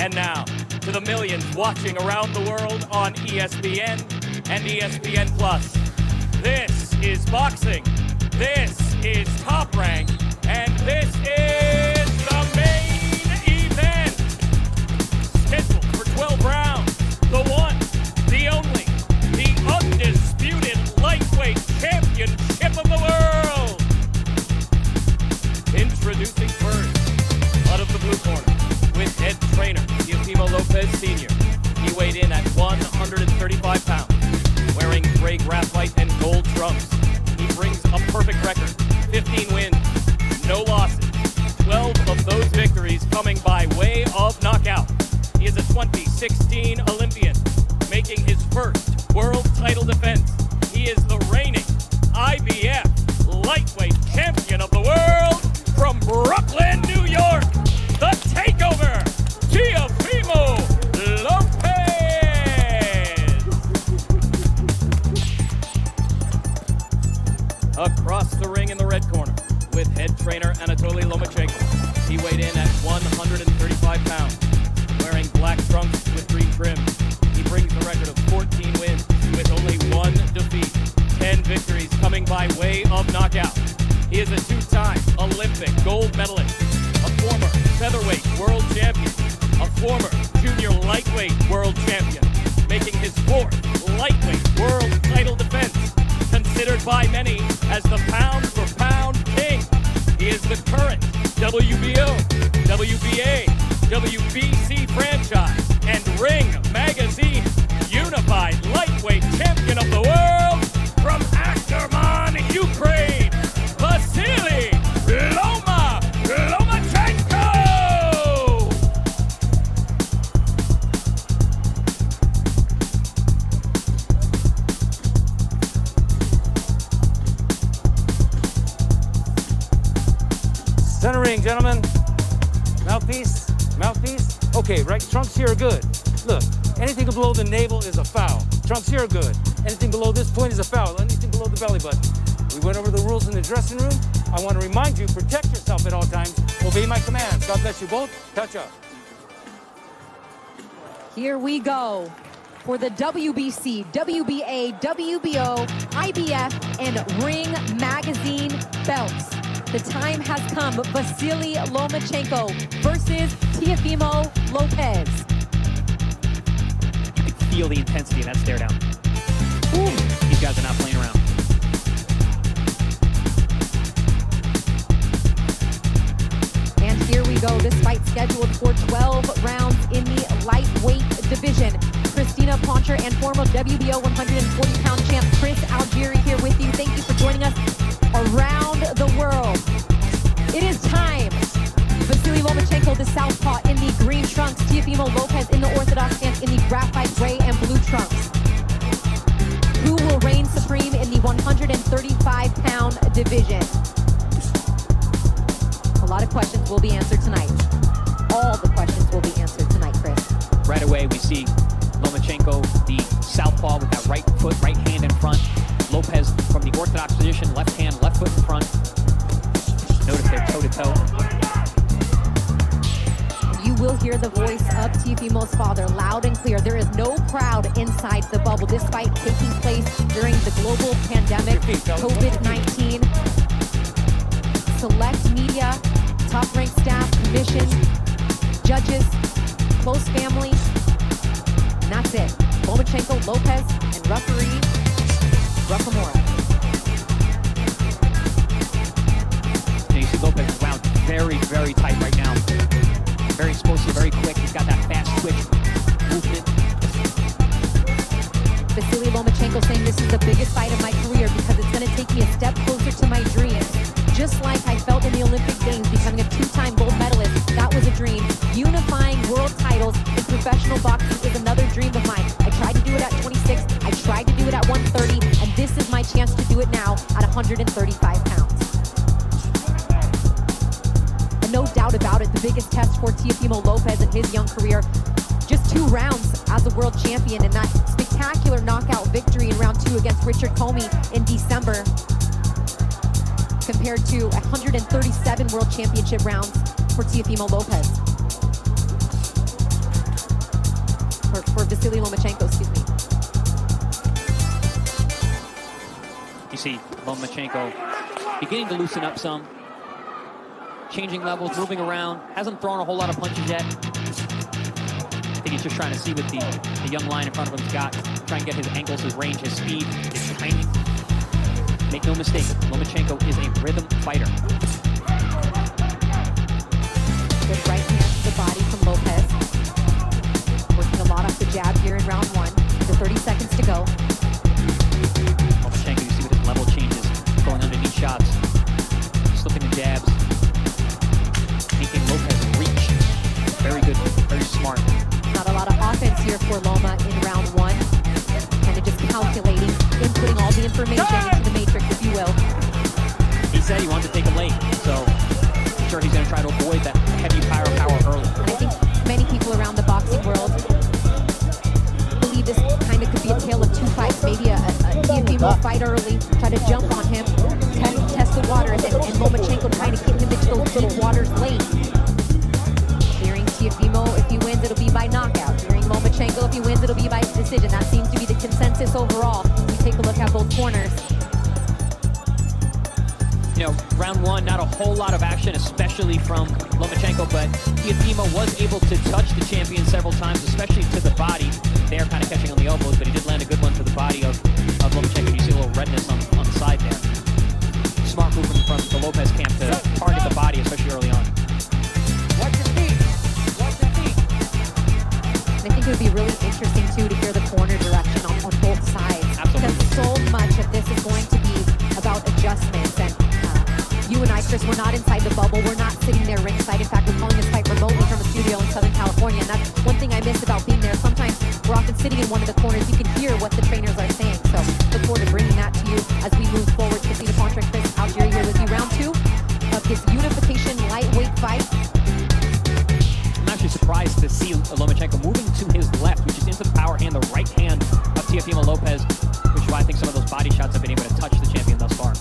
And now, to the millions watching around the world on ESPN and ESPN+. This is boxing, this is Top Rank, and this is the main event. Scheduled for 12 rounds, the one, the only, the undisputed lightweight championship of the world. Introducing first, out of the blue corner, with head trainer Lopez Sr. He weighed in at 135 pounds, wearing gray graphite and gold trunks. He brings a perfect record, 15 wins, no losses, 12 of those victories coming by way of knockout. He is a 2016 Olympian, making his first world title defense. He is the reigning IBF lightweight champion of the world from Brooklyn, New York, the Takeover, Teofimo Lopez. Across the ring in the red corner, with head trainer Lomachenko. He weighed in at 135 pounds, wearing black trunks with green trim. He brings a record of 14 wins with only one defeat, 10 victories coming by way of knockout. He is a two-time Olympic gold medalist, a former featherweight world champion, a former junior lightweight world champion, making his fourth lightweight world title defense, considered by many as the pound-for-pound king. He is the current WBO, WBA, WBC franchise, and Ring Magazine unified lightweight champion of the world from Akterman, Ukraine, Vasily Lomachenko! Center ring, gentlemen. Mouthpiece, mouthpiece. Okay, right, trunks here are good. Look, anything below the navel is a foul. Trunks here are good. Anything below this point is a foul. Anything below the belly button. We went over the rules in the dressing room. I want to remind you, protect yourself at all times. Obey my commands. God bless you both. Touch up. Here we go for the WBC, WBA, WBO, IBF, and Ring Magazine belts. The time has come. Vasily Lomachenko versus Teofimo Lopez. You can feel the intensity in that stare down. Ooh. These guys are not playing around. And here we go. This fight scheduled for 12 rounds in the lightweight division. Christina Poncher and former WBO 140-pound champ Chris Algieri here with you. Thank you for joining us around the world. It is time. Vasily Lomachenko, the southpaw, in the green trunks. Teofimo Lopez in the orthodox stance in the graphite gray and blue trunks. Who will reign supreme in the 135-pound division? A lot of questions will be answered tonight. All the questions will be answered tonight, Chris. Right away, we see Lomachenko, the southpaw, with that right foot, right hand in front. Lopez from the orthodox position, left hand, left foot in front. Notice they're toe-to-toe. You will hear the voice of Teofimo's father loud and clear. There is no crowd inside the bubble. This fight taking place during the global pandemic, COVID-19. Select media, top-ranked staff, commission, judges, close family. And that's it. Lomachenko, Lopez, and referee Ruffamora. You see Lopez is wound very, very tight right now. Very explosive, very quick. He's got that fast twitch movement. Vasily Lomachenko saying this is the biggest fight of my career because it's going to take me a step closer to my dreams. Just like I felt in the Olympic Games, becoming a two-time gold medalist, that was a dream. Unifying world titles in professional boxing is another dream of mine. I tried to do it at 26, I tried to do it at 130, and this is my chance to do it now at 135 pounds. And no doubt about it, the biggest test for Teofimo Lopez in his young career. Just 2 rounds as a world champion, and that spectacular knockout victory in round 2 against Richard Comey in December, compared to 137 world championship rounds for Teofimo Lopez. for Vasily Lomachenko, excuse me. You see Lomachenko beginning to loosen up some, changing levels, moving around, hasn't thrown a whole lot of punches yet. I think he's just trying to see what the young lion in front of him's got, try and get his angles, his range, his speed, his timing. Make no mistake, Lomachenko is a rhythm fighter. Good right hand to the body from Lopez. Working a lot off the jab here in round one. The 30 seconds to go. Lomachenko, you see what his level changes, going underneath shots, slipping the jabs, making Lopez reach. Very good, very smart. Not a lot of offense here for Loma in round one. Kind of just calculating, inputting all the information into the matrix, if you will. He said he wanted to take him late, so I'm sure he's going to try to avoid that heavy power early. And I think many people around the boxing world believe this kind of could be a tale of two fights. Maybe a Teofimo fight early, try to jump on him, test the waters, and Lomachenko trying to get him into those deep waters late. Fearing Teofimo, if he wins, it'll be by knockout. Fearing Lomachenko, if he wins, it'll be by decision. That seems to be the consensus overall. We take a look at both corners. You know, round one, not a whole lot of action, especially from Lomachenko, but Teofimo was able to touch the champion several times, especially to the body. They are kind of catching on the elbows, but he did land a good one to the body of Lomachenko. You see a little redness on the side there. Smart movement from the Lopez camp to target the body, especially early on. Watch your feet. Watch your feet. I think it would be really interesting, too, to hear the corner direction on both sides. Absolutely. Because so much of this is going to be about adjustments. And you and I, Chris, we're not inside the bubble. We're not sitting there ringside. In fact, we're calling this fight remotely from a studio in Southern California. And that's one thing I miss about being there. Sometimes we're often sitting in one of the corners. You can hear what the trainers are saying. So look forward to bringing that to you as we move forward. Christina Poncher and Chris Algieri here with you. Round two of this unification lightweight fight. I'm actually surprised to see Lomachenko moving to his left, which is into the power hand, the right hand of Teofimo Lopez, which is why I think some of those body shots have been able to touch the champion thus far.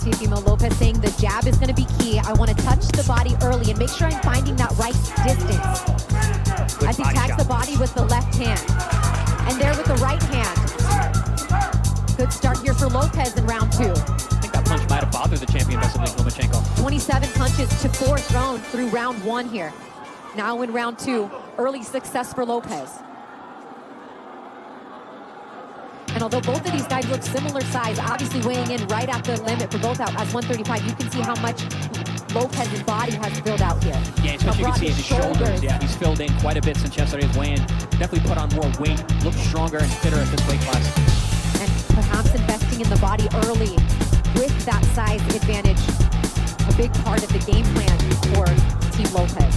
Teofimo Lopez saying the jab is going to be key. I want to touch the body early and make sure I'm finding that right distance. Good as he body attacks shot. the body with the left hand. And there with the right hand. Good start here for Lopez in round two. I think that punch might have bothered the champion, Vasily Lomachenko. 27 punches to 4 thrown through round one here. Now in round two, early success for Lopez. And although both of these guys look similar size, obviously weighing in right at the limit for both out as 135, you can see how much Lopez's body has filled out here. Yeah, especially you can see his shoulders. Yeah, he's filled in quite a bit since yesterday's weigh-in. Definitely put on more weight, looks stronger and fitter at this weight class. And perhaps investing in the body early with that size advantage, a big part of the game plan for Team Lopez.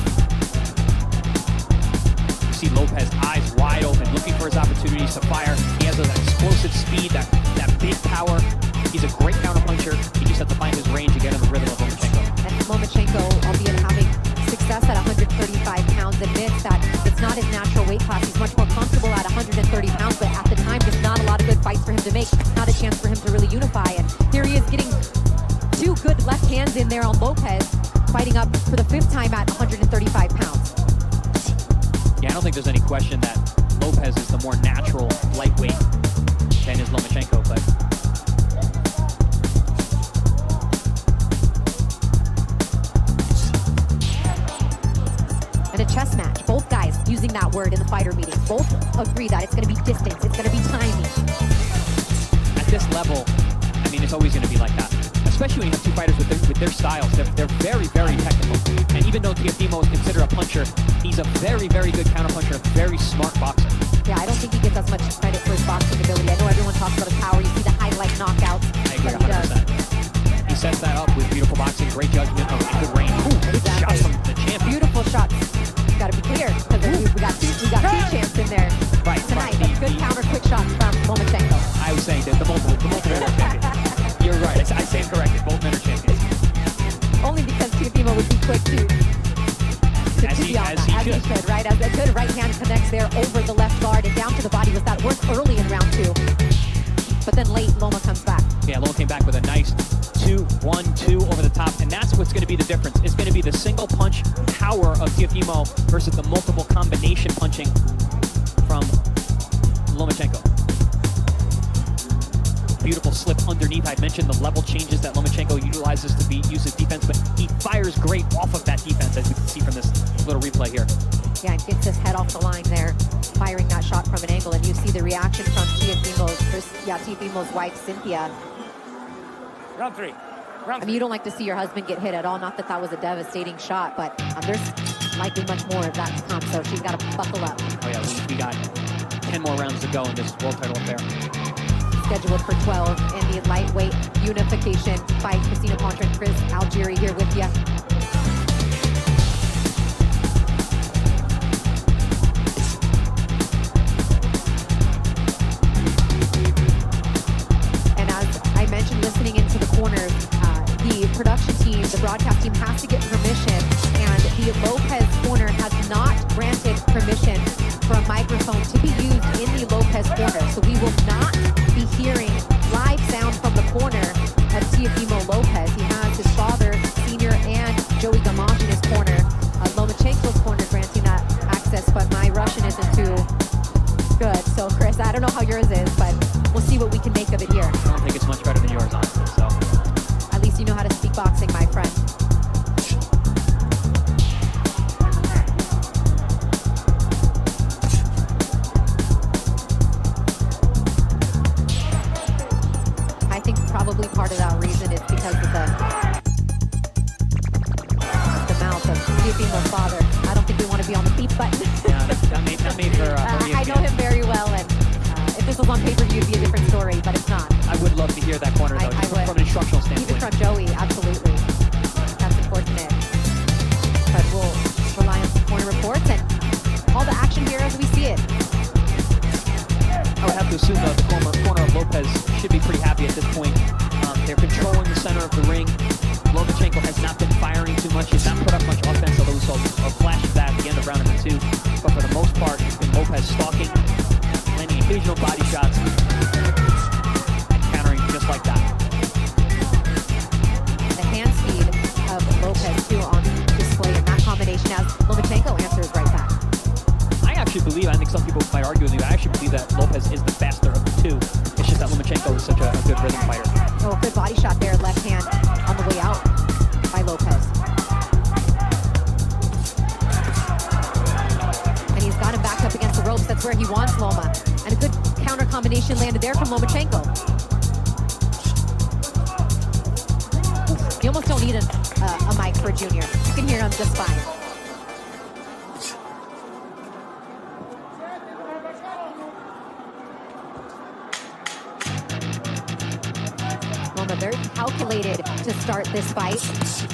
You see Lopez, eyes wide open, looking for his opportunities to fire. He has that explosive speed, that big power. He's a great counterpuncher. He just has to find his range and get in the rhythm of Lomachenko. And Lomachenko, albeit having success at 135 pounds, admits that it's not his natural weight class. He's much more comfortable at 130 pounds, but at the time, just not a lot of good fights for him to make. Not a chance for him to really unify. And here he is getting 2 good left hands in there on Lopez, fighting up for the 5th time at 135 pounds. Yeah, I don't think there's any question that Lopez is the more natural lightweight than is Lomachenko, but And a chess match. Both guys using that word in the fighter meetings. Both agree that it's going to be distance. It's going to be timing. at this level, I mean, it's always going to be like that. Especially when you have two fighters with their styles. They're very, very technical. And even though Teofimo is considered a puncher, he's a very, very good counterpuncher, a very smart boxer. Yeah, I don't think he gets as much credit for his boxing ability. I know everyone talks about his power. You see the highlight knockouts. I agree 100%. He sets that up with beautiful boxing, great judgment, and good range. Ooh, good Exactly. shots from the champion. Beautiful shots. Got to be clear, because we got two champs in there Right, tonight. right. Good counter, quick shots from Lomachenko. I was saying that the multiple world champions. You're right. I stand corrected. Both men are champions. Only because Teofimo would be quick to be on that, as he should, right? As a good right hand connects there over the left guard and down to the body. Was that work early in round two? But then late, Loma comes back. Yeah, Loma came back with a nice 2-1-2 over the top. top, and that's what's going to be the difference. It's going to be the single punch power of Teofimo versus the multiple combination punching from Lomachenko. Beautiful slip underneath. I mentioned the level changes that Lomachenko utilizes to use his defense, but he fires great off of that defense, as we can see from this little replay here. Yeah, and gets his head off the line there, firing that shot from an angle, and you see the reaction from Teofimo's wife, Cynthia. Round three. I mean, you don't like to see your husband get hit at all. Not that that was a devastating shot, but there's likely much more of that to come, so she's got to buckle up. Oh yeah, we got 10 more rounds to go in this world title affair. Scheduled for 12 in the lightweight unification fight. Christina Poncher and Chris Algieri here with you. And as I mentioned, listening into the corners, the production team, the broadcast team has to get permission, and the Lopez corner has not granted permission for a microphone to be used in the Lopez corner. So we will not be hearing live sound from the corner of Teofimo Lopez. He has his father, Senior, and Joey Gamache in his corner. Lomachenko's corner granting that access, but my Russian isn't too good. So Chris, I don't know how yours is, but we'll see what we can make of it here. I don't think it's much better than yours, honestly, so. At least you know how to speak boxing, my friend. I think probably part of that reason is because of the mouth of Teofimo's father. I don't think we want to be on the beep button. Yeah, that made for I know him very well, and if this was on pay-per-view, it'd be a different story, but it's not. I would love to hear that corner, though, I would. from an instructional standpoint. Even from Joey, absolutely. That's unfortunate. But we'll rely on some corner reports and all the action here as we see it. I would have to assume that the corner of Lopez should be pretty happy at this point. They're controlling the center of the ring. Lomachenko has not been firing too much. He's not put up much offense, although we saw a flash of that at the end of round number 2. But for the most part, it's been Lopez stalking, landing occasional body shots, and countering just like that. The hand speed of Lopez, too, on display in that combination as Lomachenko answers right back. I think some people might argue with me, but I actually believe that Lopez is the faster of the two. It's just that Lomachenko is such a good rhythm fighter. Oh, good body shot there, left hand on the way out by Lopez. And he's got him back up against the ropes. That's where he wants Loma. And a good counter combination landed there from Lomachenko. You almost don't need a mic for a junior. You can hear him just fine. Loma very calculated to start this fight,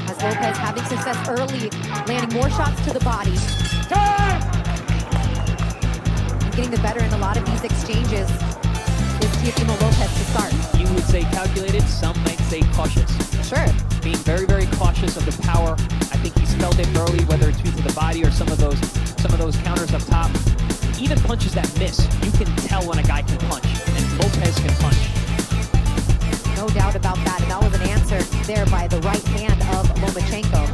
as Lopez having success early, landing more shots to the body. And getting the better in a lot of these exchanges is Teofimo Lopez to start. You would say calculated, some might say cautious. Sure. Being very, very cautious of the power. I think he's felt it early, whether it's to the body or some of those counters up top. Even punches that miss, you can tell when a guy can punch, and Lopez can punch. No doubt about that, and that was an answer there by the right hand of Lomachenko.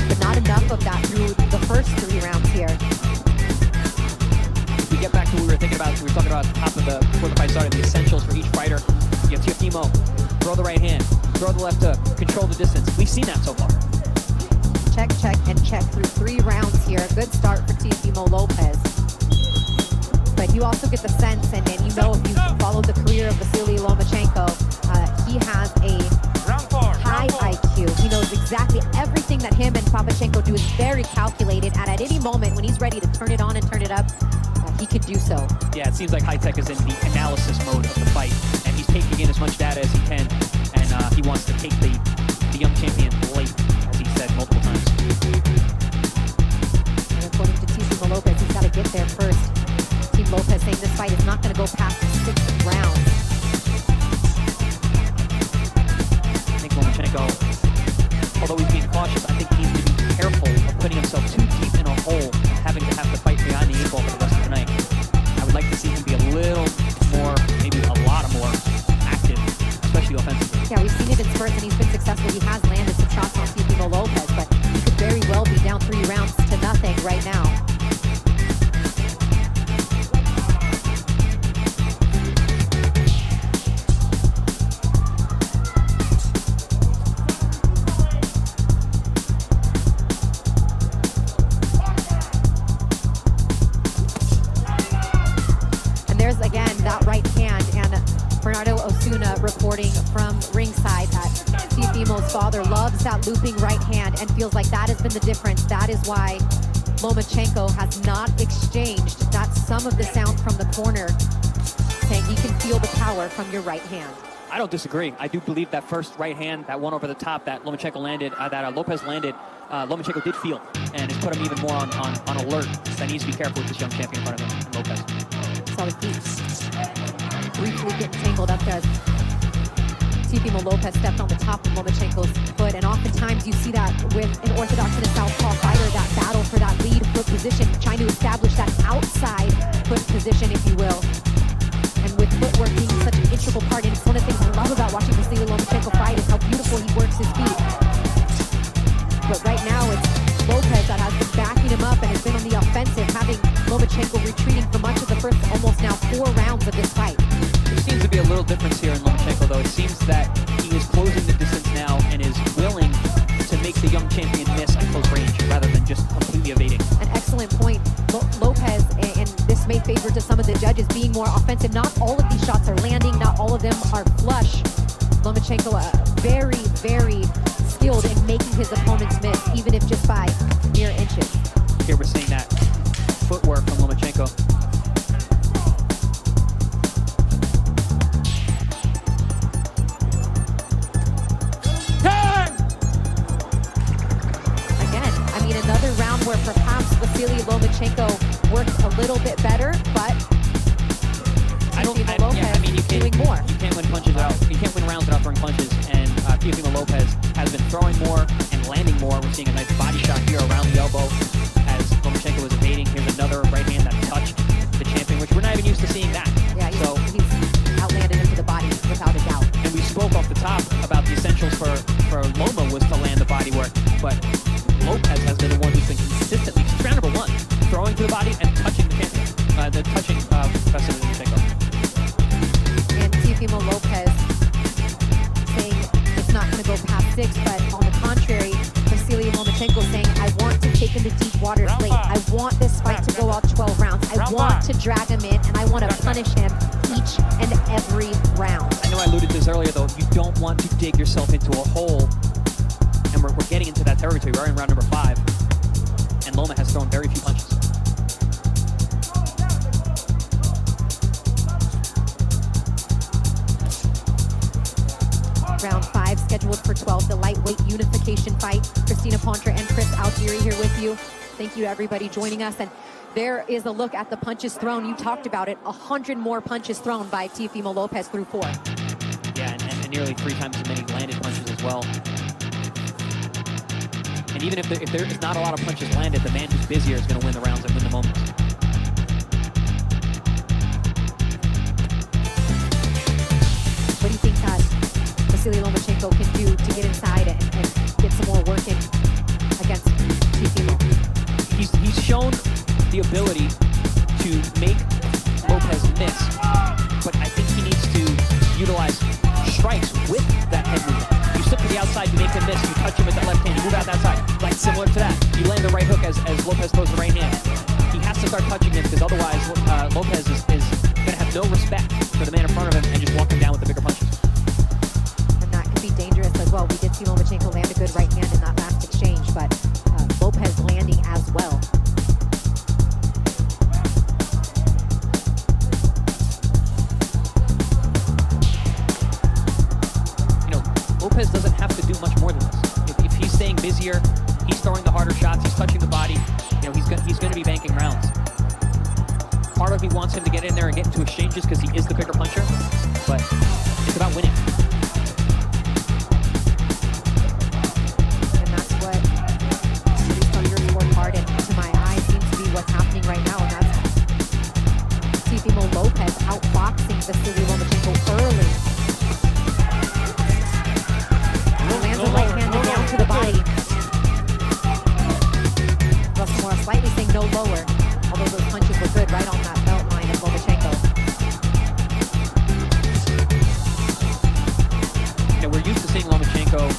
But not enough of that through the first 3 rounds here. If we get back to what we were thinking about, we were talking about at the top of before the fight started, the essentials for each fighter. You have Teofimo, throw the right hand, throw the left hook, control the distance. We've seen that so far. Check, check, and check through 3 rounds here. Good start for Teofimo Lopez. But you also get the sense, and you know if you follow the career of Vasily Lomachenko, he has a high IQ. He knows exactly everything that him and Papachenko do is very calculated, and at any moment when he's ready to turn it on and turn it up, he could do so. Yeah, it seems like High-Tech is in the analysis mode of the fight, and he's taking in as much data as he can, and he wants to take the young champion late, as he said multiple times. And according to Teofimo Lopez, he's got to get there first. Team Lopez saying this fight is not going to go past the 6th round. I think Lomachenko, although he's being cautious, I think he needs to be careful of putting himself too deep in a hole and having to fight behind the 8 ball for the rest of the night. I would like to see him be a little more, maybe a lot more active, especially offensively. Yeah, we've seen it in spurts, and he's been successful. He has landed Teofimo's father loves that looping right hand and feels like that has been the difference. That is why Lomachenko has not exchanged that some of the sound from the corner, saying he can feel the power from your right hand. I don't disagree. I do believe that first right hand, that one over the top that Lomachenko landed, that Lopez landed, Lomachenko did feel, and it's put him even more on alert. So he needs to be careful with this young champion in front of him, and Lopez. Saw the feet briefly getting tangled up as Teofimo Lopez stepped on the top of Lomachenko's foot, and oftentimes you see that with an orthodox and a southpaw fighter, that battle for that lead foot position, trying to establish that outside foot position, if you will. And with footwork being such an integral part, and it's one of the things I love about watching Vasily Lomachenko fight is how beautiful he works his feet. But right now it's Lopez that has been backing him up and has been on the offensive, having Lomachenko retreating for much of the first almost now 4 rounds of this fight. There seems to be a little difference here in Lomachenko, though. It seems that he is closing the distance now and is willing to make the young champion miss at close range rather than just completely evading. An excellent point. Lopez, and this may favor to some of the judges, being more offensive. Not all of these shots are landing. Not all of them are flush. Lomachenko very, very skilled in making his opponents miss, even if just by mere inches. Here we're seeing that footwork from Lomachenko. Another round where perhaps Vasily Lomachenko worked a little bit better, but Lopez doing more. You can't win punches out. You can't win rounds without throwing punches, and Teofimo Lopez has been throwing more and landing more. We're seeing a nice body shot here around the elbow as Lomachenko was evading. Here's another right hand that touched the champion, which we're not even used to seeing that. Yeah, he's outlanded him to the body without a doubt. And we spoke off the top about the essentials for Loma was to land the body work, but Lopez has been the one who's been consistently, since round number 1, throwing to the body and touching the champion, touching Vasily Lomachenko. And Teofimo Lopez saying it's not going to go past 6, but on the contrary, Vasily Lomachenko saying, I want to take him to deep waters late. I want this fight to go out 12 rounds. I want to drag him in, and I want to punish him each and every round. I know I alluded to this earlier, though. You don't want to dig yourself into a hole. And we're getting into that territory. We're in round number 5. And Loma has thrown very few punches. Round 5 scheduled for 12, the lightweight unification fight. Christina Pontra and Chris Algieri here with you. Thank you to everybody joining us. And there is a look at the punches thrown. You talked about it. 100 more punches thrown by Teofimo Lopez through 4. Yeah, and nearly 3 times as many landed punches as well. And even if there is not a lot of punches landed, the man who's busier is going to win the rounds and win the moments. What do you think that Vasily Lomachenko can do to get inside and get some more work in against Teofimo? He's shown the ability to make Lopez miss, but I think he needs to utilize strikes with that head movement. You slip to the outside, you make him miss, you touch him with that left hand, you move out that side. Like similar to that, you land the right hook as Lopez throws the right hand. He has to start touching him because otherwise Lopez is going to have no respect for the man in front of him and just walk him down with the bigger punches. And that could be dangerous as well. We did see Lomachenko land a good right hand in that last exchange, but Lopez landing as well. Lopez doesn't have to do much more than this. If he's staying busier, he's throwing the harder shots, he's touching the body, he's going to be banking rounds. Part of me wants him to get in there and get into exchanges because he is the bigger puncher, but it's about winning. And that's what, based on your scorecard and to my eye, seems to be what's happening right now, and that's Teofimo Lopez outboxing Vasily Lomachenko early. Lands a right hand and down to the body. Russell slightly saying no lower, although those punches were good right on that belt line of Lomachenko. We're used to seeing Lomachenko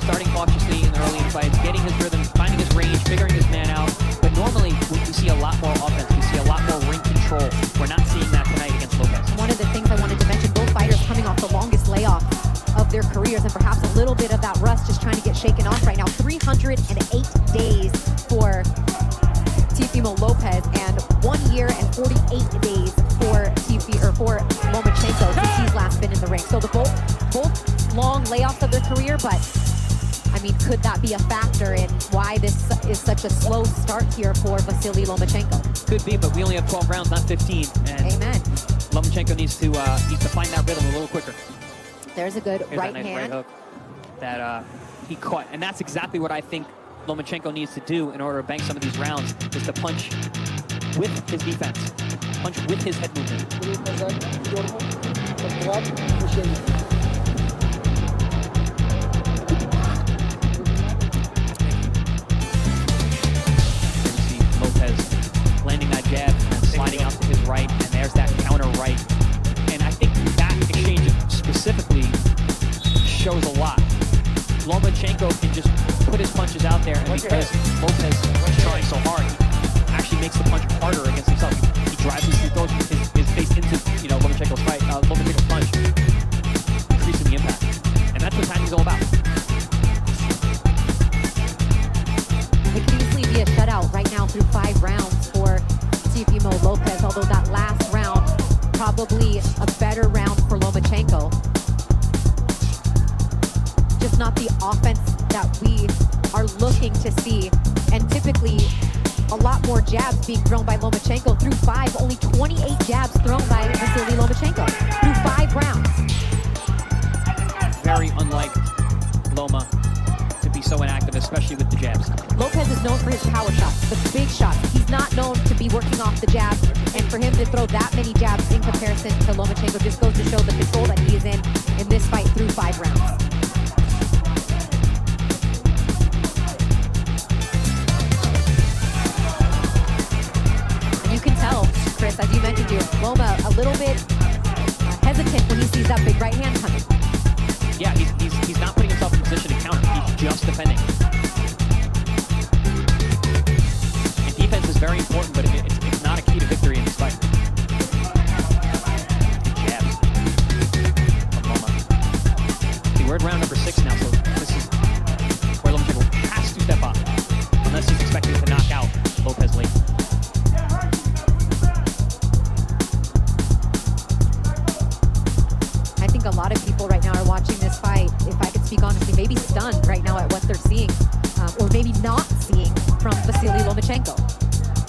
starting cautiously in the early fights, getting his rhythm, finding his range, figuring his man out. But normally we see a lot more offense. We see a lot more ring control. We're not seeing that tonight against Lopez. One of the things I wanted to mention, both fighters coming off the longest layoff of their careers, and perhaps a little bit of that shaken off right now. 308 days for Teofimo Lopez and 1 year and 48 days for Lomachenko since he's last been in the ring. So the both long layoffs of their career, but I mean, could that be a factor in why this is such a slow start here for Vasily Lomachenko? Could be, but we only have 12 rounds, not 15. And Amen. Lomachenko needs to find that rhythm a little quicker. There's a good Here's right that nice hand. right hook that he caught. And that's exactly what I think Lomachenko needs to do in order to bank some of these rounds, is to punch with his defense, punch with his head movement. Lopez landing that jab and sliding out to his right, and there's that counter right. And I think that exchange specifically shows a lot. Lomachenko can just put his punches out there, and because Lopez is trying so hard, he actually makes the punch harder against himself. He drives his face into Lomachenko's punch, increasing the impact. And that's what timing's all about. It could easily be a shutout right now through 5 rounds for Teofimo Lopez, although that last round probably a better round for Lomachenko. Just not the offense that we are looking to see, and typically a lot more jabs being thrown by Lomachenko through 5, only 28 jabs thrown by Vasily Lomachenko through 5 rounds. Very unlike Loma to be so inactive, especially with the jabs. Lopez is known for his power shots, the big shots. He's not known to be working off the jab, and for him to throw that many jabs in comparison to Lomachenko just goes to show the control that he is in this fight through 5 rounds. And you can tell, Chris, as you mentioned here, Loma a little bit hesitant when he sees that big right hand coming. Yeah, he's not putting himself in position to counter. He's just defending. And defense is very important, but it's not a key to victory in this fight. Jabs from Loma. See, we're at round number 6 now, so this is where Lomachenko has to step up, unless he's expecting to knock out Lopez late. I think a lot of people right now are watching this fight, if I could speak honestly, maybe stunned right now at what they're seeing, or maybe not seeing from Vasily Lomachenko.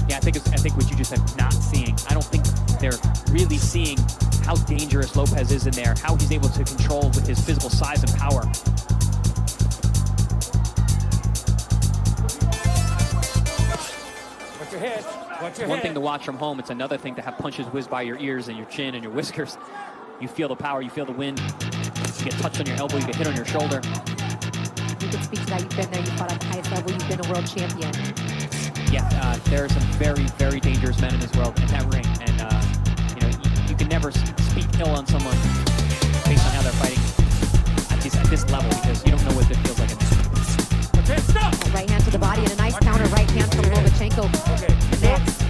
Yeah, I think what you just said, not seeing. I don't think they're really seeing how dangerous Lopez is in there, how he's able to control with his physical size and power. Watch your head. Watch your One head. thing to watch from home, it's another thing to have punches whiz by your ears and your chin and your whiskers. You feel the power, you feel the wind. You get touched on your elbow, you get hit on your shoulder. You can speak to that. You've been there, you've fought at the highest level, you've been a world champion. Yeah, there are some very, very dangerous men in this world, in that ring. And, you can never speak ill on someone based on how they're fighting at this level, because you don't know what it feels like in there. A right hand to the body and a nice counter right hand from Lomachenko. Next,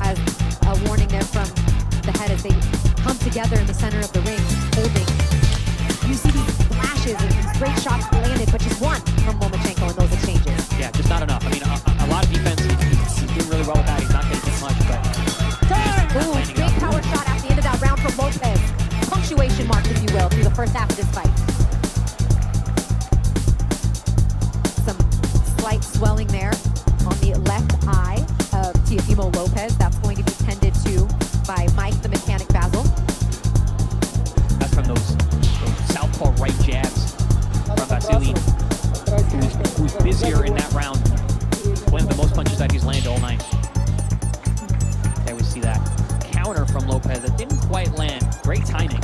as a warning there from the head as they come together in the center of the ring, holding. You see these flashes and these great shots landed, but just one from Lomachenko in those exchanges. Yeah, just not enough. I mean, a lot of defense, he's doing really well with that. He's not getting hit much, but... Ooh, big power shot at the end of that round from Lopez. Punctuation mark, if you will, through the first half of this fight. Some slight swelling there on the left eye of Teofimo Lopez. That's going to be tended to by Mike the Mechanic Basil. That's from those southpaw right jabs from Vasily, who's busier in that round. One of the most punches that he's landed all night. Okay, we see that counter from Lopez that didn't quite land. Great timing.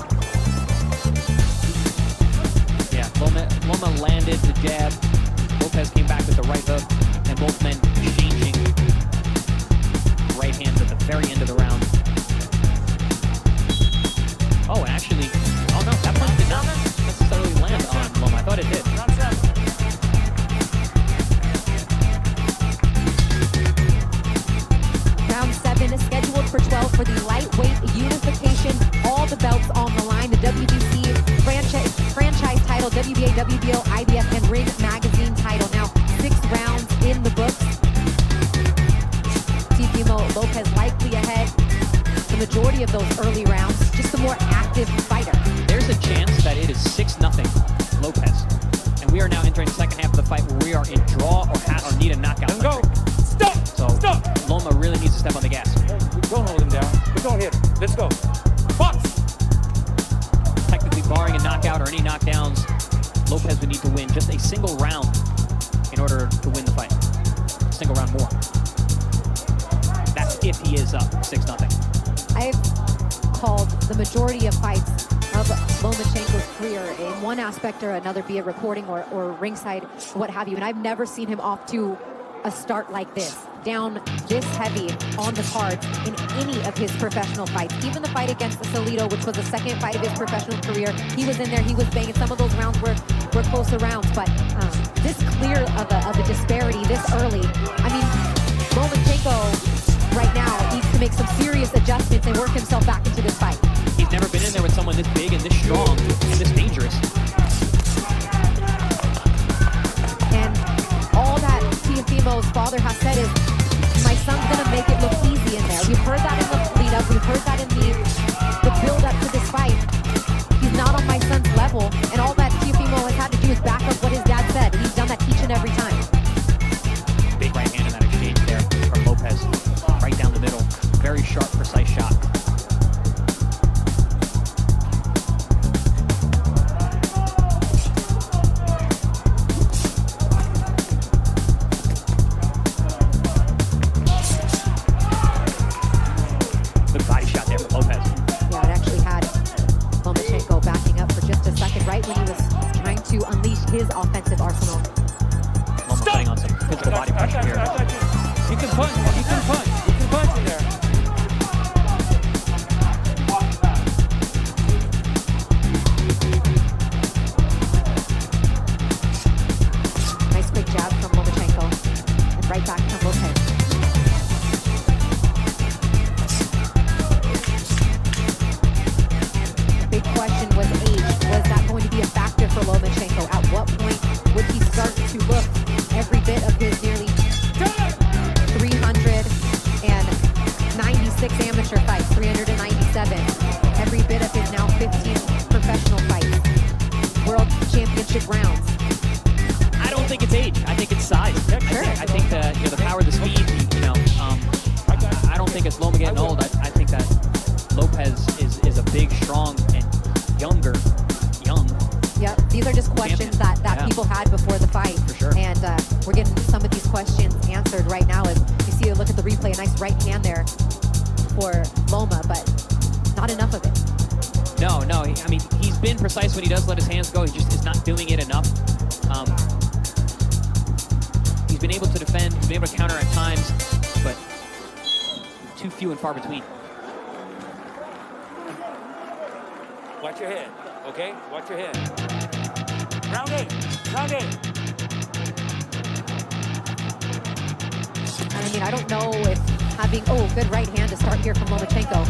Yeah, Loma landed the jab. Lopez came back with the right hook, and both men exchanging right hands at the very end of the round. Oh, and actually, oh no, that punch did not necessarily land on Loma. I thought it did. Round 7 is scheduled for 12 for the lightweight unification. All the belts on the line. The WBC franchise title, WBA, WBO, IBF, and Ring Magazine title. those early rounds, just the more active fighter. There's a chance that it is 6-0 Lopez. And we are now entering the second half of the fight where we are in draw or need a knockout. Let him go. Stop! So Stop! Loma really needs to step on the gas. Don't hold him down, but don't hit him. Let's go. Box! Technically barring a knockout or any knockdowns, Lopez would need to win just a single round in order to win the fight. A single round more. That's if he is up 6-0. I've called the majority of fights of Lomachenko's career in one aspect or another, be it reporting or ringside, what have you. And I've never seen him off to a start like this, down this heavy on the cards in any of his professional fights. Even the fight against Salido, which was the second fight of his professional career, he was in there, he was banging. Some of those rounds were closer rounds, but this clear of a disparity this early. I mean, Lomachenko right now needs to make some serious adjustments and work himself back into this fight. He's never been in there with someone this big and this strong and this dangerous. And all that Teofimo's father has said is, my son's gonna make it look easy in there. We've heard that in the lead-up, we've heard that in the build-up to this fight. He's not on my son's level, and all that Teofimo has had to do is back up what his dad said, and he's done that each and every time. Big right hand in that exchange there from Lopez. Right down the middle. Very sharp, precise shot. Good body shot there from Lopez. Yeah, it actually had Lomachenko backing up for just a second, right when he was trying to unleash his offensive arsenal. Loma playing on some physical body pressure here. You can punch, you can punch. You can punch in there. Nice quick jab from Lomachenko, and right back from Lopez. Big question was age. Was that going to be a factor for Lomachenko? At what point would he start to look every bit of his nearly 396 amateur fights, 397. Every bit of his now 15 professional fights, world championship rounds. I don't think it's age. I think it's size. I think the power, the speed. I don't think it's Loma getting old. I think that Lopez is a big, strong, and young. Yep, these are just questions that people had before the fight. For sure. And we're getting some of these questions answered right now. As you see, look at the replay, a nice right hand there for Loma, but not enough of it. No. I mean, he's been precise when he does let his hands go. He just is not doing it enough. He's been able to defend. He's been able to counter at times, but too few and far between. Watch your head, okay? Watch your head. Round eight. I mean, I don't know if having, good right hand to start here from Lomachenko. I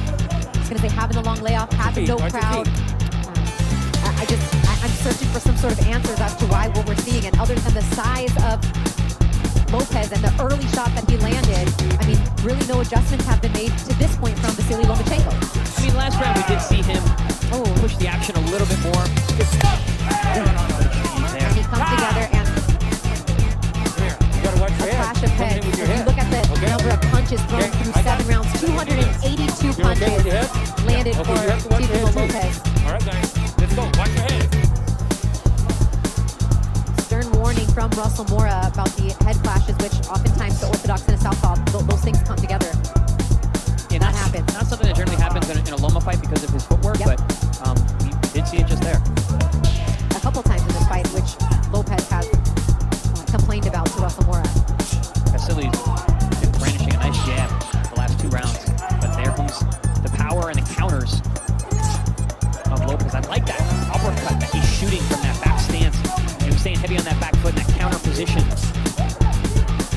was going to say having a long layoff, having no crowd. I'm searching for some sort of answers as to why what we're seeing. And other than the size of Lopez and the early shot that he landed, I mean, really no adjustments have been made to this point from Vasily Lomachenko. I mean, last round we did see him push the action a little bit more. And he comes together and flash of heads. If you look at the number of punches thrown through 7 rounds, 282 punches landed for Teofimo Lopez. All right, guys, let's go. Watch your head. Stern warning from Russell Mora about the head flashes, which oftentimes the orthodox and a southpaw, those things come together. Yeah, that happens. Not something that generally happens in a Loma fight because of his footwork, but we did see it just there. A couple times in this fight, which Lopez has complained about to Russell Mora. Vasily's been brandishing a nice jab the last 2 rounds, but there comes the power and the counters of Lopez. I like that uppercut that he's shooting from that back stance. And he's staying heavy on that back foot in that counter position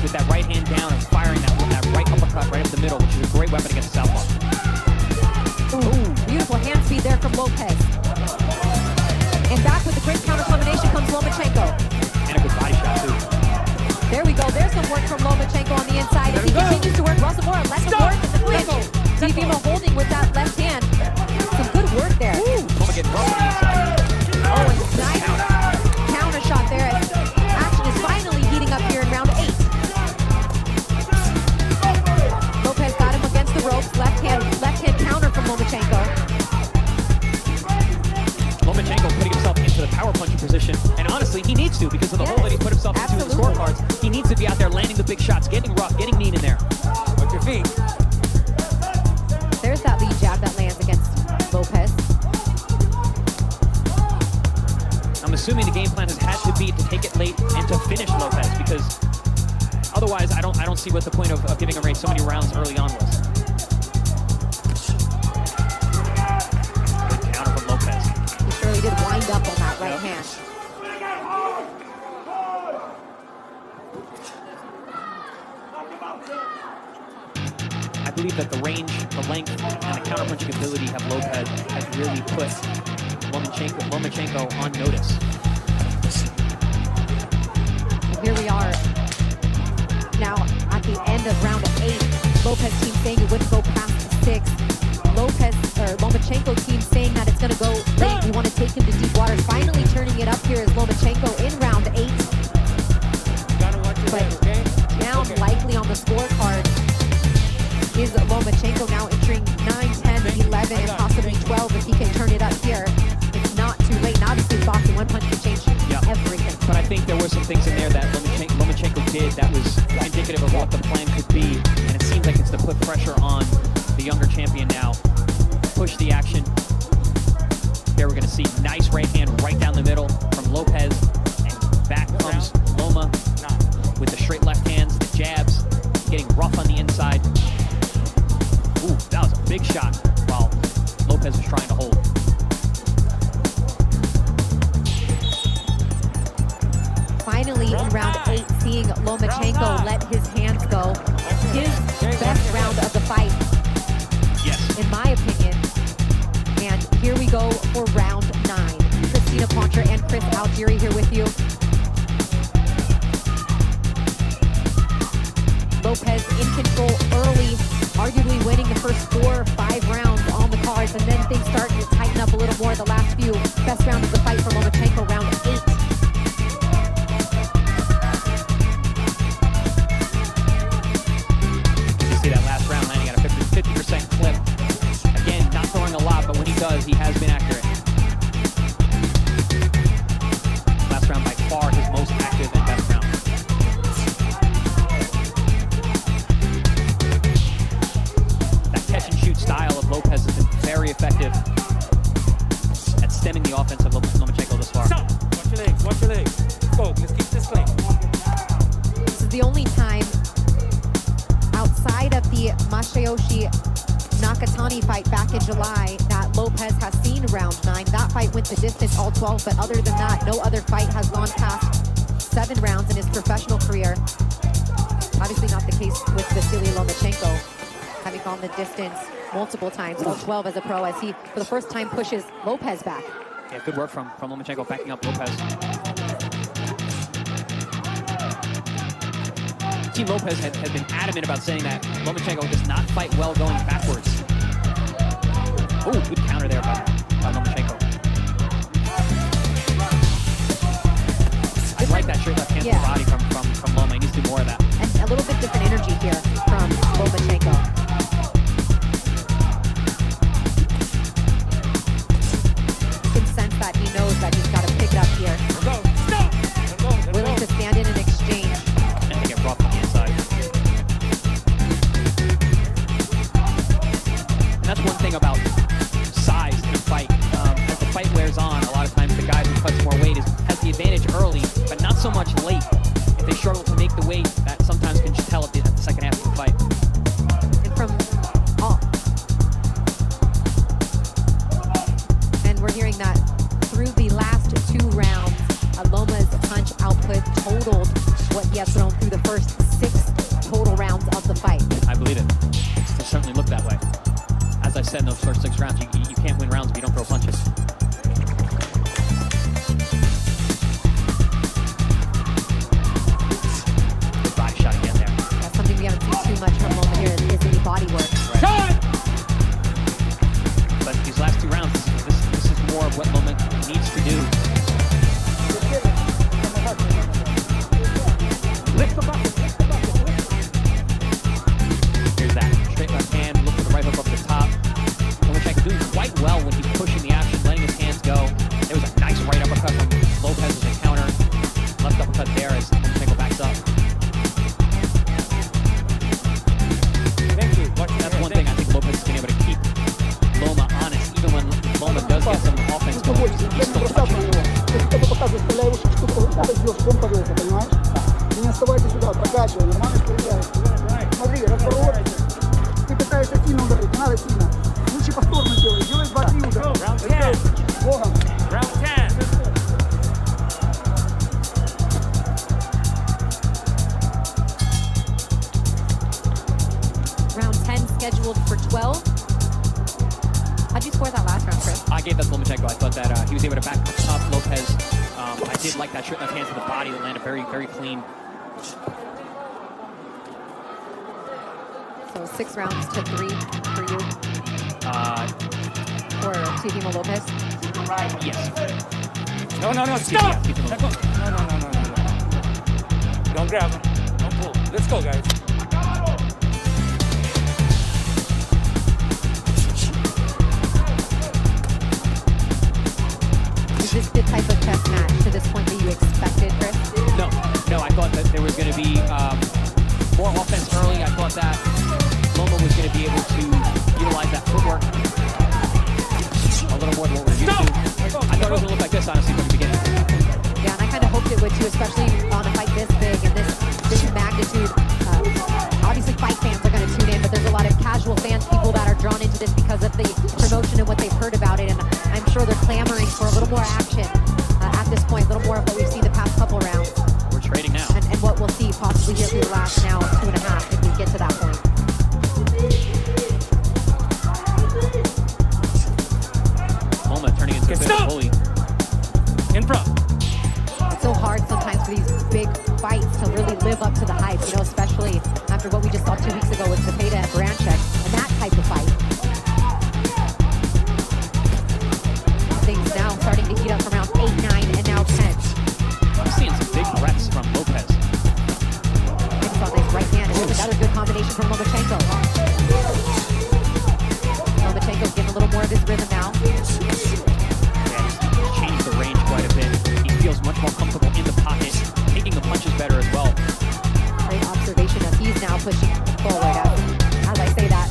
with that right hand down and firing that right uppercut right up the middle, which is a great weapon against the southpaw. Beautiful hand speed there from Lopez. And back with the great counter combination comes Lomachenko. And a good body shot, too. There we go. There's some work from Lomachenko on the inside. As he continues to work, Russell Mora lets him work in the clinch. Teofimo holding with that left hand. himself into the Absolutely. scorecards. He needs to be out there landing the big shots, getting rough, getting mean in there. Watch your feet. There's that lead jab that lands against Lopez. I'm assuming the game plan has had to be to take it late and to finish Lopez, because otherwise I don't see what the point of giving away so many rounds early on was. Good counter from Lopez. He surely did wind up on that right hand. I believe that the range, the length, and the counterpunching ability of Lopez has really put Lomachenko on notice. And here we are now at the end of round 8. Lopez team saying it wouldn't go past 6. Lomachenko team saying that it's going to go late. We want to take him to deep water. Finally turning it up here is Lomachenko in round 8. You gotta watch your head, okay? Down Okay. likely on the scorecard is Lomachenko, now entering 9, 10, 11, and possibly 12 if he can turn it up here. It's not too late. And obviously, boxing, one punch can change everything. But I think there were some things in there that Lomachenko did that was indicative of what the plan could be, and it seems like it's to put pressure on the younger champion now. Push the action. Here we're going to see nice right hand right down the middle from Lopez, and back comes Loma with the straight left hands, the jabs, getting rough on the inside. Ooh, that was a big shot while Lopez was trying to hold. Finally, in round 8, seeing Lomachenko let his hands go. His best round of the fight, Yes. in my opinion. And here we go for round 9. Christina Poncher and Chris Algieri here with you. Lopez in control early, arguably winning the first 4 or 5 rounds on the cards, and then things starting to tighten up a little more the last few. Best round of the fight for Lomachenko, round 8. You see that last round landing at a 50% clip. Again, not throwing a lot, but when he does, he has been accurate. Last round by far his most active and best round. That catch and shoot style of Lopez has been very effective at stemming the offense of Lomachenko this far. Stop. Watch your legs, watch your legs. Let's go, let's keep this clean. This is the only time outside of the Masayoshi Nakatani fight back in July that Lopez has seen round 9. That fight went the distance, all 12, but other than that, no other fight has gone past 7 rounds in his professional career. Obviously not the case with Vasily Lomachenko, having gone the distance multiple times, all 12 as a pro, as he, for the first time, pushes Lopez back. Yeah, good work from Lomachenko backing up Lopez. Team Lopez had been adamant about saying that Lomachenko does not fight well going backwards. Ooh, good counter there by Lomachenko. I like that straight left hand to the body from Loma. He needs to do more of that. And a little bit different energy here from Lomachenko. You can sense that he knows that he's got to pick it up here. Let's go. Stop. Let's go. Let's Willing go. to stand in and exchange. And they get rough on the inside. And that's one thing about size in a fight. As the fight wears on, a lot of times the guy who cuts more weight has the advantage early, but not so much late. If they struggle to make the weight, that sometimes can just tell at the second half of the fight. And from all. And we're hearing that through the last 2 rounds, Loma's punch output totaled what he has thrown through the first 6 total rounds of the fight. I believe it. It certainly looked that way. As I said in those first 6 rounds, you can't win rounds if you don't throw punches. Good body shot again there. That's something we haven't seen too much from Loma here is any body work. Right. But these last 2 rounds, this is more of what Loma needs to do. Lift the bucket, lift the bucket. Here's that straight left hand, look for the right hook up the top. Lomachenko doing quite well так заставляй его штуку, бьешь по колеса, понимаешь? И не оставайся сюда, прокачивай, нормально проверяй. Смотри, разворот. Ты пытаешься сильно ударить, не надо сильно. Лучше повторно делай, делай 2-3 удара. Богом. Round 10. Round 10 scheduled for 12. How'd you score that last round, Chris? I gave that to Lomachenko. I thought that he was able to back up Lopez. I did like that shot in the hands of the body that landed very, very clean. So 6 rounds to 3 for you. For Teofimo Lopez. Yes. No, stop! Yeah, No. Don't grab him. Don't pull. Let's go, guys. Is this the type of chess match to this point that you expected, Chris? No, I thought that there was going to be more offense early. I thought that Loma was going to be able to utilize that footwork a little more than what we're used to. I thought it was going to look like this, honestly, from the beginning. Yeah, and I kind of hoped it would too, especially on a fight this big and this magnitude. Obviously, fight fans are going to tune in, but there's a lot of casual fans, people that are drawn into this because of the promotion and what they've heard about it, and I'm sure they're clamoring for a little more action at this point, a little more of what we've seen the past couple rounds. We're trading now. And what we'll see possibly here through the last now 2.5 if we get to that point. Loma turning into a bit of a bully. In front. It's so hard sometimes for these big fights to really live up to the hype, you know, especially after what we just saw 2 weeks ago with Zepeda and Branchek and that type of fight. Things now starting to heat up from round 8, 9, and now 10. I'm seeing some big threats from Lopez. I saw this right hand, and there's another good combination from Lomachenko. Lomachenko's getting a little more of his rhythm now. Yeah, he's changed the range quite a bit. He feels much more comfortable in the pocket, taking the punches better as well. Great observation as he's now pushing forward. As I say that,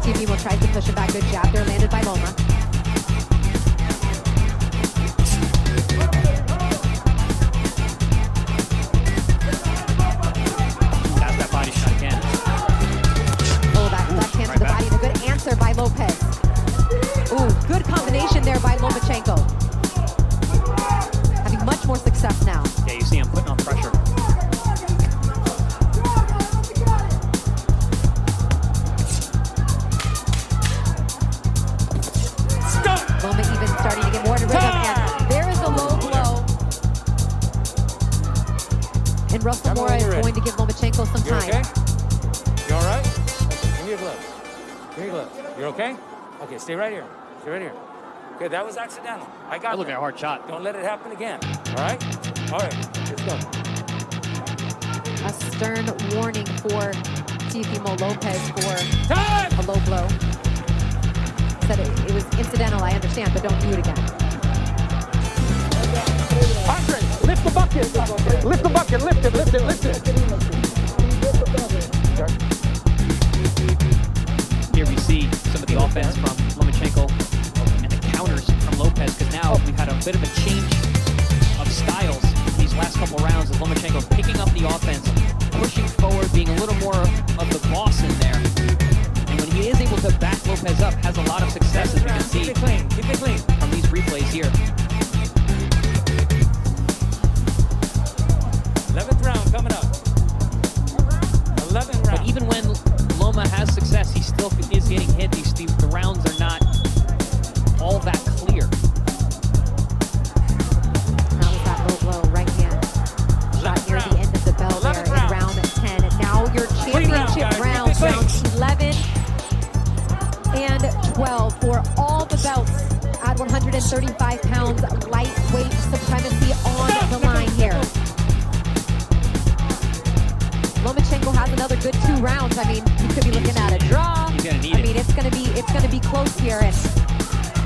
Teofimo tries to push him back. Good jab there, landed by Loma. That's that body shot again. Oh, that left hand to the body. And a good answer by Lopez. Ooh, good combination there by Lomachenko. Having much more success now. Yeah, you see him putting on pressure. Loma even starting to get more into rhythm. And there is a low blow. And Russell Mora is going to give Lomachenko some You time. okay? You all right? Okay, give me your gloves. Give me your gloves. You're okay? Okay, stay right here. Stay right here. Okay, that was accidental. I got That looked that. like a hard shot. Don't let it happen again. All right? All right, let's go. A stern warning for Teofimo Lopez for Time! a low blow. Said it was incidental, I understand, but don't do it again. Andre, lift the bucket. Lift the bucket. Lift it. Here we see some of the offense from Lomachenko and the counters from Lopez, because now we've had a bit of a change of styles these last couple rounds with Lomachenko picking up the offense, pushing forward, being a little more of the boss in there. And when he is able to back Lopez up, has a lot of success, as we can see Keep it clean. Keep it clean. from these replays here. 11th round coming up. 11th round. But even when Loma has success, he still is getting hit. The rounds are not all that clear. That was that low blow, right hand. Shot near the end of the bell there in round 10. And now your championship rounds, rounds 11 and 12 for all the belts at 135 pounds, lightweight supremacy on the line here. Lomachenko has another good 2 rounds. I mean, you could be looking at a draw. He's gonna need I mean, it's gonna be close here. And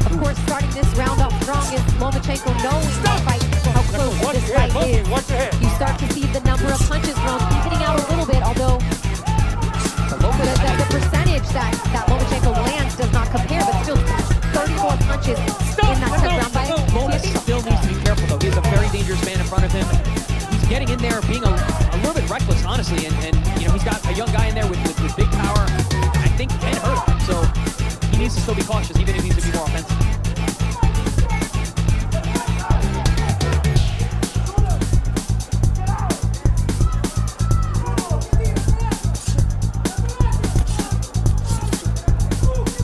of course, starting this round off strong is Lomachenko knowing how close this fight is. Watch your head. You start to see the number of punches thrown evening out a little bit, although the percentage that Lomachenko lands does not compare, but still 34 punches in that 10th round by Loma still needs to be careful, though. His getting in there, being a little bit reckless, honestly, and you know, he's got a young guy in there with big power. I think can hurt him, so he needs to still be cautious, even if he needs to be more offensive.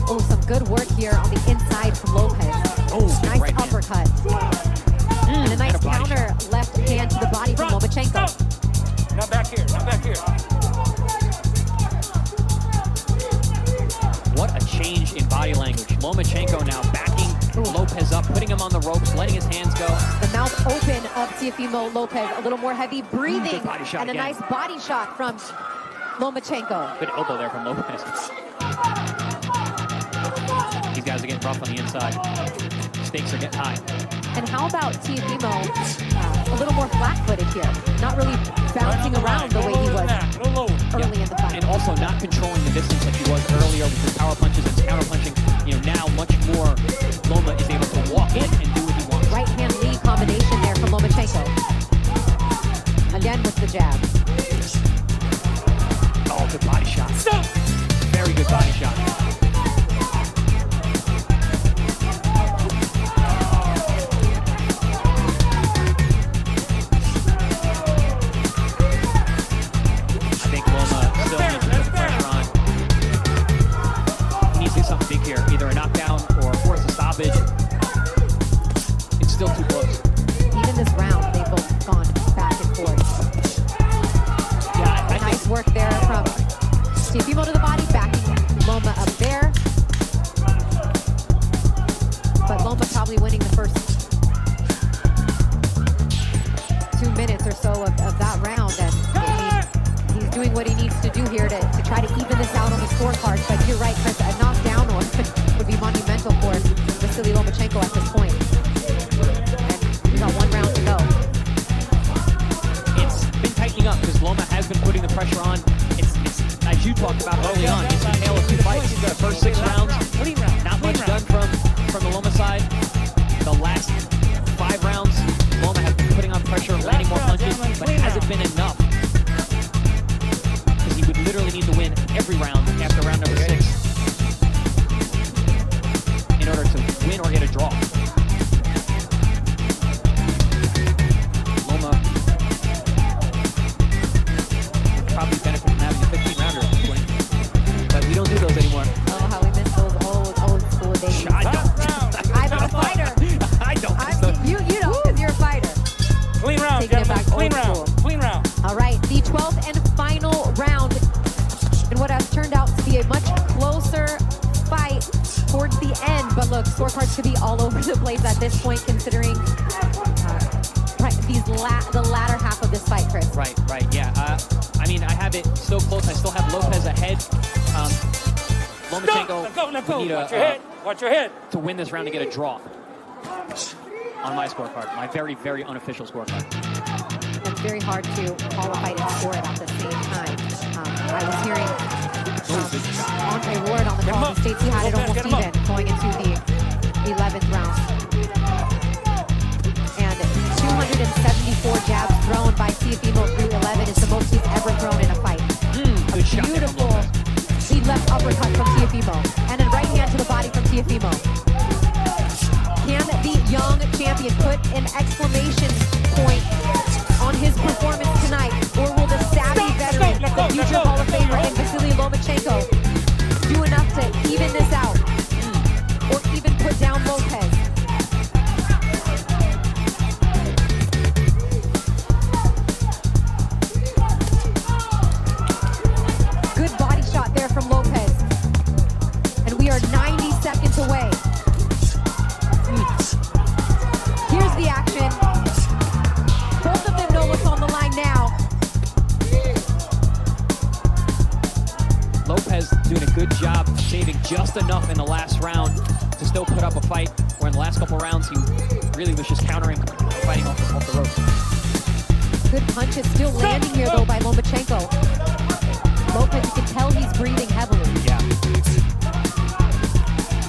Oh, some good work here on the inside from Lopez. Oh, nice right uppercut. And a nice counter left hand to the body from Lomachenko. Not back here, not back here. What a change in body language. Lomachenko now backing Lopez up, putting him on the ropes, letting his hands go. The mouth open of Teofimo Lopez, a little more heavy breathing, Good body shot and a again. nice body shot from Lomachenko. Good elbow there from Lopez. These guys are getting rough on the inside. Stakes are getting high. And how about Teofimo a little more flat-footed here, not really bouncing around the way he was early in the fight. And also not controlling the distance like he was earlier with his power punches and counter punching. You know, now much more Loma is able to walk in and do what he wants. Right hand lead combination there from Lomachenko. Again with the jab. Oh, good body shot. Very good body shot. Either a knockdown or force a stoppage. It's still too close. Even this round, they've both gone back and forth. Yeah, nice work there from Teofimo to the body, backing Loma up there. But Loma probably winning the first 2 minutes or so of that round. And he's doing what he needs to do here to try to even this out on the scorecard. But you're right, Chris, a knockdown would be monumental for Vasily Lomachenko at this point. And we got 1 round to go. It's been tightening up because Loma has been putting the pressure on. It's as you talked about early on, it's a tale of 2 fights. The first 6 rounds, not much done from the Loma side. The last 5 rounds, Loma has been putting on pressure, landing more punches, but it hasn't been enough. Because he would literally need to win every round after round number 6 in order to win or get a draw. Loma would probably benefit from having a 15-rounder at this point, but we don't do those anymore. Oh, how we miss those old school days. I don't. I'm a fighter. I don't. You don't, because you're a fighter. Clean round, Taking it gentlemen. back Clean old round. school. Clean round. All right, the 12th and final round in what has turned out to be a much closer fight towards the end. But look, scorecards could be all over the place at this point, considering the latter half of this fight, Chris. Right, yeah. I mean, I have it so close. I still have Lopez ahead. Lomachenko would need Watch your head. to win this round to get a draw on my scorecard, my very, very unofficial scorecard. It's very hard to call a fight and score it at the same time. I was hearing Andre Ward on the call. He states he had it almost even going into the 11th round. And 274 jabs thrown by Teofimo through 11 is the most he's ever thrown in a fight. Good shot. Beautiful lead left uppercut from Teofimo. And a right hand to the body from Teofimo. Can the young champion put an exclamation point on his performance tonight? Or will the savvy veteran, the future Hall of Famer in Vasily Lomachenko, do enough to even this out? Or even put down Lopez? Good body shot there from Lopez. And we are 90 seconds away. Here's the action. Both of them know what's on the line now. Lopez doing a good job saving just enough in the last round to still put up a fight, where in the last couple rounds he really was just countering, fighting off the ropes. Good punches still landing here though by Lomachenko. Lopez, you can tell he's breathing heavily. Yeah.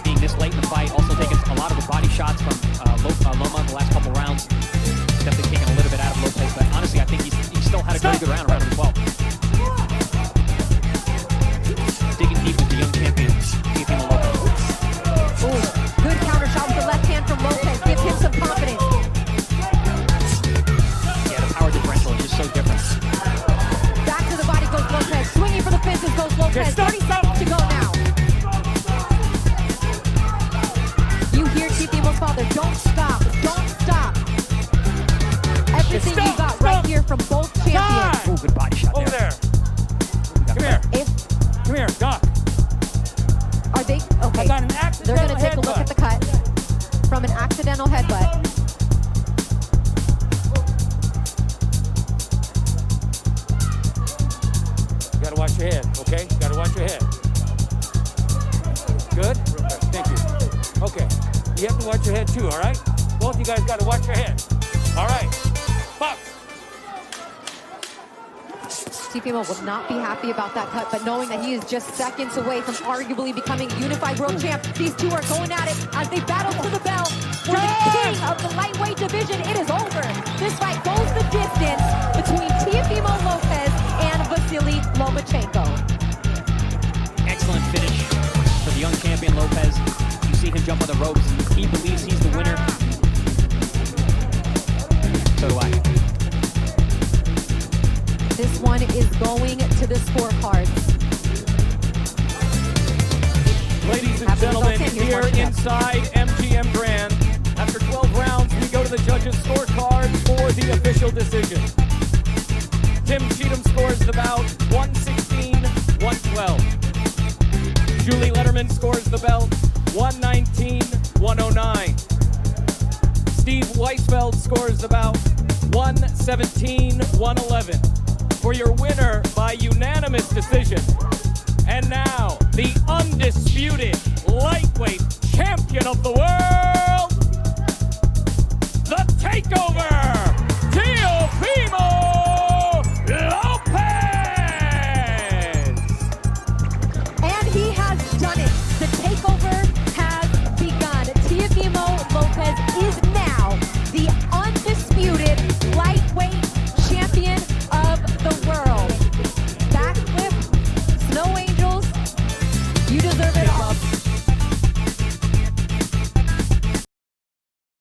Being this late in the fight, also taking a lot of the body shots from Loma in the last couple rounds. Definitely taking a little bit out of Lopez, but honestly I think he's good round of the 12. Digging deep with the young champion, Teofimo Lopez. Ooh, good counter shot with the left hand from Lopez. Give him some confidence. Yeah, the power differential is just so different. Back to the body goes Lopez. Swinging for the fences goes Lopez. 30 seconds to go now. You hear Teofimo's father. Don't stop. Don't stop. Everything you got right here from both champions. Ooh, good body shot Over there. Come here. Come here, Doc. Are they okay? I got an They're accidental going to take a look at the cut from an accidental headbutt. You gotta watch your head, okay? You gotta watch your head. Good? Thank you. Okay. You have to watch your head too, all right? Both you guys gotta watch your head. All right. Box. Teofimo will not be happy about that cut, but knowing that he is just seconds away from arguably becoming unified world champ, these two are going at it as they battle for the belt for the king of the lightweight division. It is over. This fight goes the distance between Teofimo Lopez and Vasily Lomachenko. Excellent finish for the young champion Lopez. You see him jump on the ropes. He believes he's the winner. So do I. This one is going to the scorecards. Ladies and gentlemen, here inside MGM Grand, after 12 rounds, we go to the judges' scorecards for the official decision. Tim Cheatham scores the bout 116-112. Julie Letterman scores the belt 119-109. Steve Weisfeld scores the bout 117-111. For your winner by unanimous decision. And now, the undisputed lightweight champion of the world, the Takeover!